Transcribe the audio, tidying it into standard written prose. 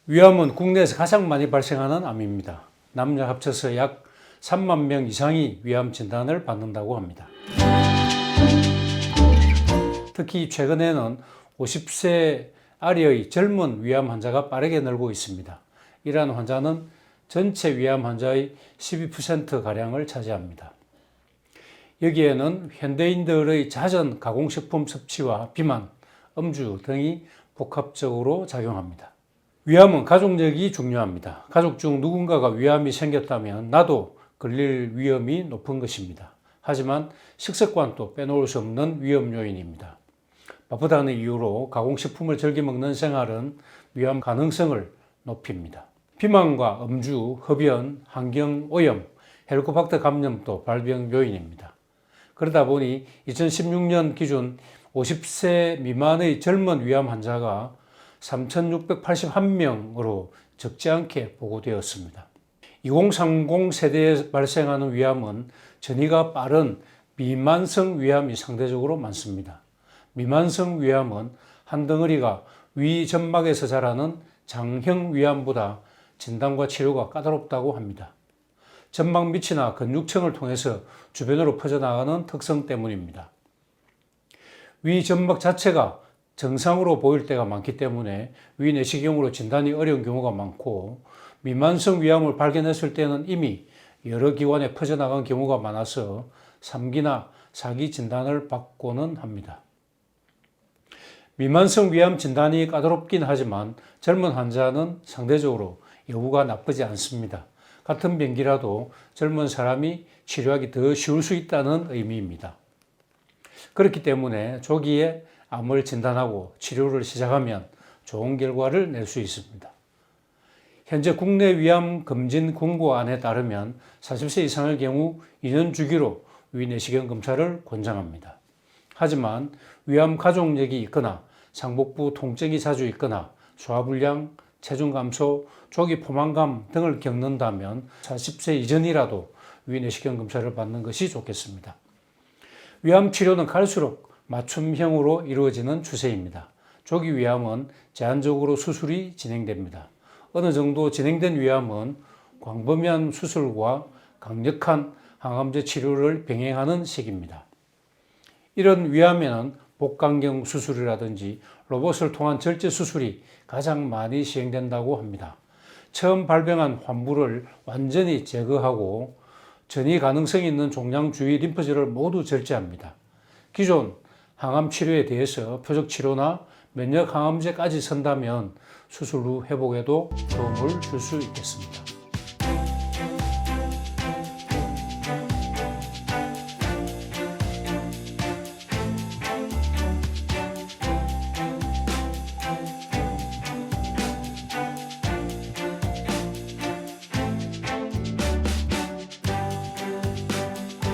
위암은 국내에서 가장 많이 발생하는 암입니다. 남녀 합쳐서 약 3만 명 이상이 위암 진단을 받는다고 합니다. 특히 최근에는 50세 아래의 젊은 위암 환자가 빠르게 늘고 있습니다. 이러한 환자는 전체 위암 환자의 12%가량을 차지합니다. 여기에는 현대인들의 잦은 가공식품 섭취와 비만, 음주 등이 복합적으로 작용합니다. 위암은 가족력이 중요합니다. 가족 중 누군가가 위암이 생겼다면 나도 걸릴 위험이 높은 것입니다. 하지만 식습관도 빼놓을 수 없는 위험 요인입니다. 바쁘다는 이유로 가공식품을 즐겨 먹는 생활은 위암 가능성을 높입니다. 비만과 음주, 흡연, 환경오염, 헬리코박터 감염도 발병 요인입니다. 그러다 보니 2016년 기준 50세 미만의 젊은 위암 환자가 3,681명으로 적지 않게 보고되었습니다. 2030 세대에 발생하는 위암은 전이가 빠른 미만성 위암이 상대적으로 많습니다. 미만성 위암은 한 덩어리가 위 점막에서 자라는 장형 위암보다 진단과 치료가 까다롭다고 합니다. 점막 밑이나 근육층을 통해서 주변으로 퍼져나가는 특성 때문입니다. 위 점막 자체가 정상으로 보일 때가 많기 때문에 위 내시경으로 진단이 어려운 경우가 많고, 미만성 위암을 발견했을 때는 이미 여러 기관에 퍼져나간 경우가 많아서 3기나 4기 진단을 받고는 합니다. 미만성 위암 진단이 까다롭긴 하지만 젊은 환자는 상대적으로 여부가 나쁘지 않습니다. 같은 병기라도 젊은 사람이 치료하기 더 쉬울 수 있다는 의미입니다. 그렇기 때문에 조기에 암을 진단하고 치료를 시작하면 좋은 결과를 낼 수 있습니다. 현재 국내 위암 검진 권고안에 따르면 40세 이상의 경우 2년 주기로 위 내시경 검사를 권장합니다. 하지만 위암 가족력이 있거나 상복부 통증이 자주 있거나 소화불량, 체중 감소, 조기 포만감 등을 겪는다면 40세 이전이라도 위 내시경 검사를 받는 것이 좋겠습니다. 위암 치료는 갈수록 맞춤형으로 이루어지는 추세입니다. 조기 위암은 제한적으로 수술이 진행됩니다. 어느 정도 진행된 위암은 광범위한 수술과 강력한 항암제 치료를 병행하는 시기입니다. 이런 위암에는 복강경 수술이라든지 로봇을 통한 절제 수술이 가장 많이 시행된다고 합니다. 처음 발병한 환부를 완전히 제거하고 전이 가능성이 있는 종양 주위 림프절을 모두 절제합니다. 기존 항암 치료에 대해서 표적 치료나 면역 항암제까지 선다면 수술 후 회복에도 도움을 줄 수 있겠습니다.